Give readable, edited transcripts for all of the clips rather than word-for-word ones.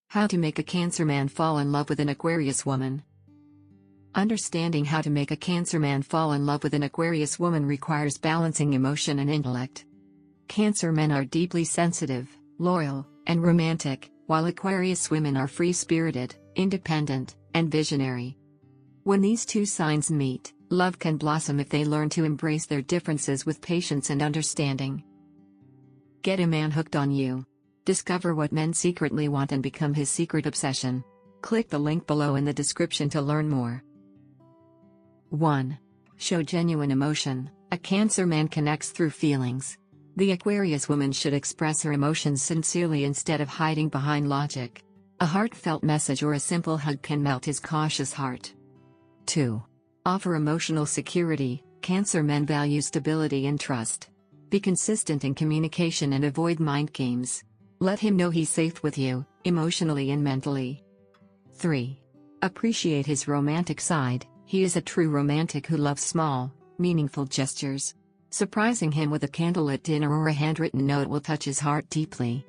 How to make a Cancer man fall in love with an Aquarius woman. Understanding how to make a Cancer man fall in love with an Aquarius woman requires balancing emotion and intellect. Cancer men are deeply sensitive, loyal, and romantic, while Aquarius women are free-spirited, independent, and visionary. When these two signs meet, love can blossom if they learn to embrace their differences with patience and understanding. Get a man hooked on you. Discover what men secretly want and become his secret obsession. Click the link below in the description to learn more. 1. Show genuine emotion. A Cancer man connects through feelings. The Aquarius woman should express her emotions sincerely instead of hiding behind logic. A heartfelt message or a simple hug can melt his cautious heart. 2. Offer emotional security. Cancer men value stability and trust. Be consistent in communication and avoid mind games. Let him know he's safe with you, emotionally and mentally. 3. Appreciate his romantic side. He is a true romantic who loves small, meaningful gestures. Surprising him with a candlelit dinner or a handwritten note will touch his heart deeply.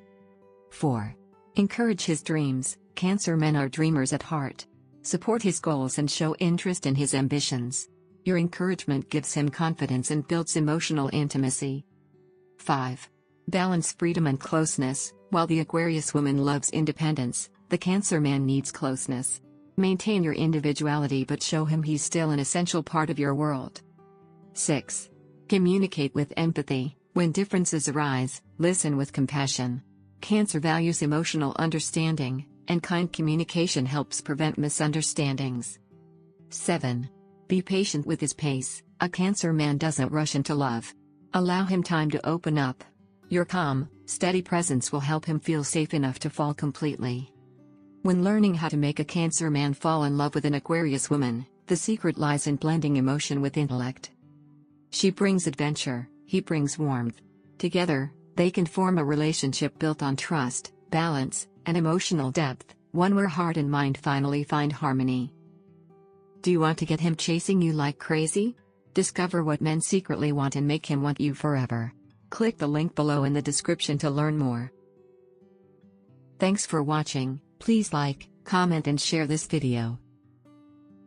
4. Encourage his dreams. Cancer men are dreamers at heart. Support his goals and show interest in his ambitions. Your encouragement gives him confidence and builds emotional intimacy. 5. Balance freedom and closeness. While the Aquarius woman loves independence, the Cancer man needs closeness. Maintain your individuality but show him he's still an essential part of your world. 6. Communicate with empathy. When differences arise, listen with compassion. Cancer values emotional understanding, and kind communication helps prevent misunderstandings. 7. Be patient with his pace. A Cancer man doesn't rush into love. Allow him time to open up. Your calm, steady presence will help him feel safe enough to fall completely. When learning how to make a Cancer man fall in love with an Aquarius woman, the secret lies in blending emotion with intellect. She brings adventure, he brings warmth. Together, they can form a relationship built on trust, balance, and emotional depth, one where heart and mind finally find harmony. Do you want to get him chasing you like crazy? Discover what men secretly want and make him want you forever. Click the link below in the description to learn more. Thanks for watching. Please like, comment and share this video.